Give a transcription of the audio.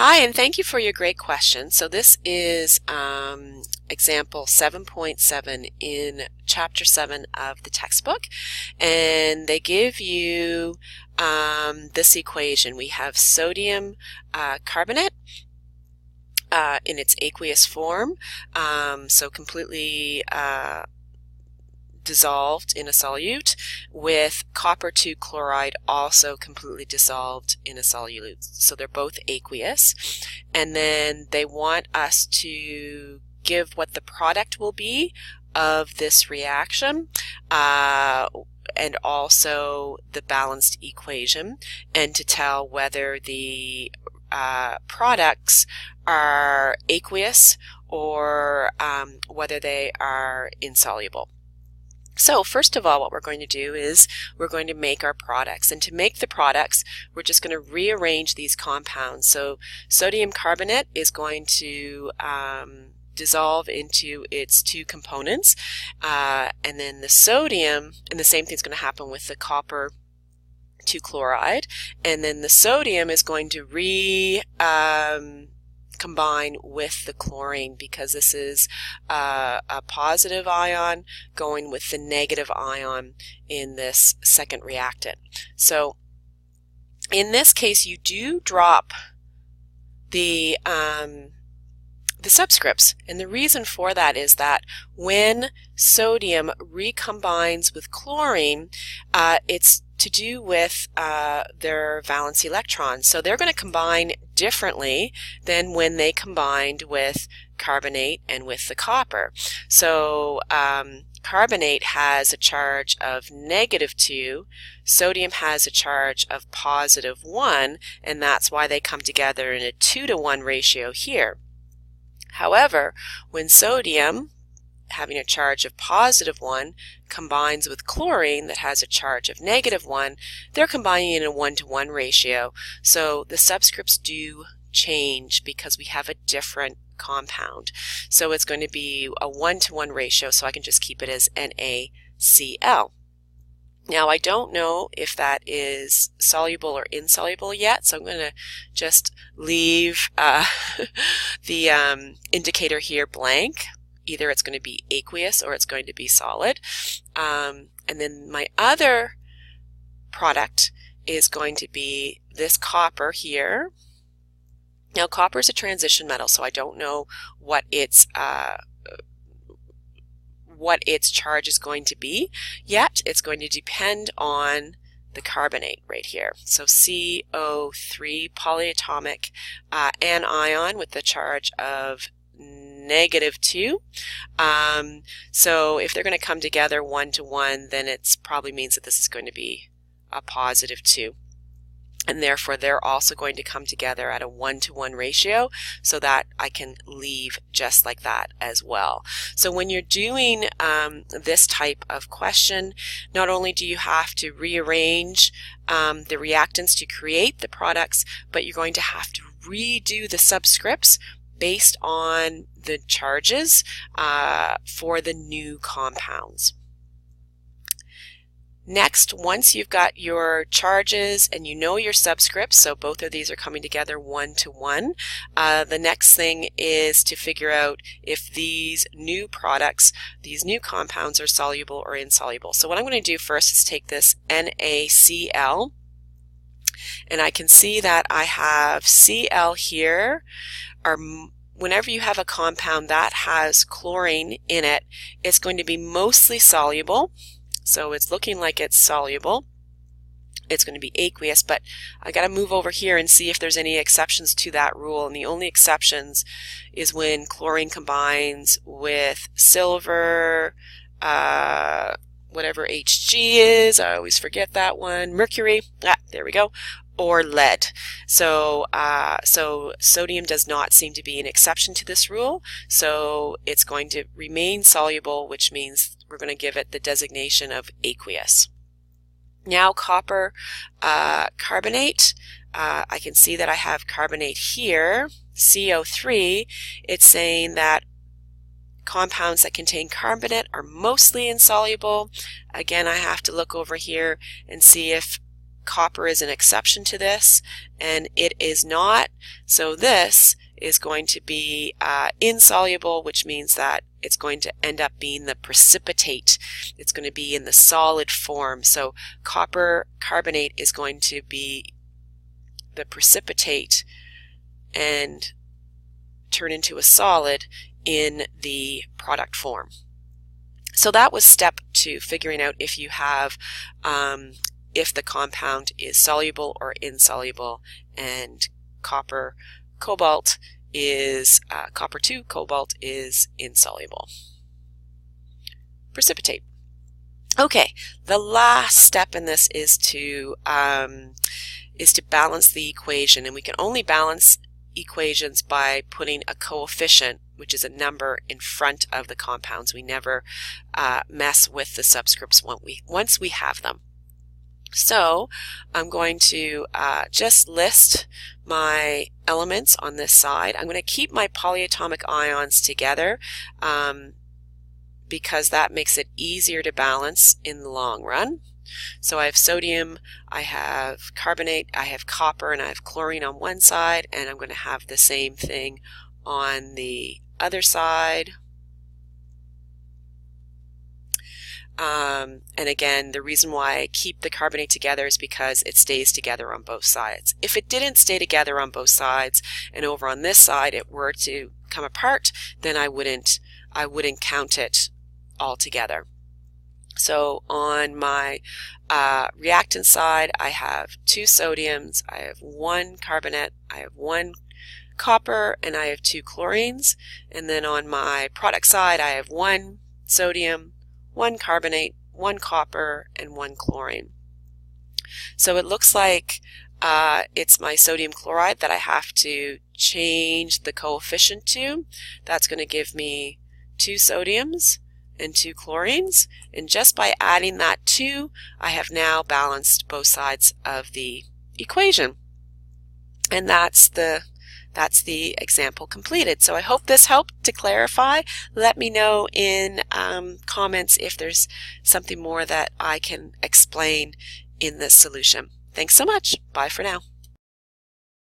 Hi, and thank you for your great question. So this is example 7.7 in chapter 7 of the textbook, and they give you this equation. We have sodium carbonate in its aqueous form, so completely dissolved in a solute, with copper 2 chloride also completely dissolved in a solute. So they're both aqueous. And then they want us to give what the product will be of this reaction, and also the balanced equation, and to tell whether the products are aqueous or whether they are insoluble. So first of all, what we're going to do is we're going to make our products. And to make the products, we're just going to rearrange these compounds. So sodium carbonate is going to dissolve into its two components. And then the sodium, and the same thing's going to happen with the copper 2 chloride. And then the sodium is going to combine with the chlorine, because this is a positive ion going with the negative ion in this second reactant. So in this case, you do drop the subscripts, and the reason for that is that when sodium recombines with chlorine, it's to do with their valence electrons. So they're going to combine differently than when they combined with carbonate and with the copper. So carbonate has a charge of -2, sodium has a charge of +1, and that's why they come together in a 2-to-1 ratio here. However, when sodium, having a charge of +1, combines with chlorine that has a charge of -1, they're combining in a 1-to-1 ratio. So the subscripts do change because we have a different compound. So it's going to be a 1-to-1 ratio, so I can just keep it as NaCl. Now, I don't know if that is soluble or insoluble yet, so I'm going to just leave the indicator here blank. Either it's going to be aqueous or it's going to be solid. And then my other product is going to be this copper here. Now, copper is a transition metal, so I don't know what its charge is going to be yet. It's going to depend on the carbonate right here. So CO3 polyatomic anion with the charge of -2. So if they're going to come together 1-to-1, then it probably means that this is going to be a +2. And therefore, they're also going to come together at a 1-to-1 ratio, so that I can leave just like that as well. So when you're doing this type of question, not only do you have to rearrange the reactants to create the products, but you're going to have to redo the subscripts based on the charges for the new compounds. Next, once you've got your charges and you know your subscripts, so both of these are coming together 1-to-1, the next thing is to figure out if these new products, these new compounds, are soluble or insoluble. So what I'm going to do first is take this NaCl, and I can see that I have Cl here. Whenever you have a compound that has chlorine in it, it's going to be mostly soluble. So it's looking like it's soluble. It's going to be aqueous, but I got to move over here and see if there's any exceptions to that rule. And the only exceptions is when chlorine combines with silver, whatever Hg is, I always forget that one, mercury, there we go, or lead. So sodium does not seem to be an exception to this rule, so it's going to remain soluble, which means we're going to give it the designation of aqueous. Now copper carbonate, I can see that I have carbonate here, CO3. It's saying that compounds that contain carbonate are mostly insoluble. Again, I have to look over here and see if copper is an exception to this, and it is not. So this is going to be insoluble, which means that it's going to end up being the precipitate. It's going to be in the solid form. So copper carbonate is going to be the precipitate and turn into a solid in the product form. So that was step 2, figuring out if you have if the compound is soluble or insoluble, and copper 2 cobalt is insoluble. Precipitate. Okay, the last step in this is to balance the equation, and we can only balance equations by putting a coefficient, which is a number, in front of the compounds. We never mess with the subscripts once we have them. So I'm going to just list my elements on this side. I'm going to keep my polyatomic ions together because that makes it easier to balance in the long run. So I have sodium, I have carbonate, I have copper, and I have chlorine on one side, and I'm going to have the same thing on the other side. And again, the reason why I keep the carbonate together is because it stays together on both sides. If it didn't stay together on both sides, and over on this side it were to come apart, then I wouldn't count it all together. So on my reactant side, I have 2 sodiums, I have 1 carbonate, I have 1 copper, and I have 2 chlorines. And then on my product side, I have 1 sodium, 1 carbonate, 1 copper, and 1 chlorine. So it looks like it's my sodium chloride that I have to change the coefficient to. That's going to give me 2 sodiums and 2 chlorines, and just by adding that 2, I have now balanced both sides of the equation. And that's the example completed. So I hope this helped to clarify. Let me know in comments if there's something more that I can explain in this solution. Thanks so much. Bye for now.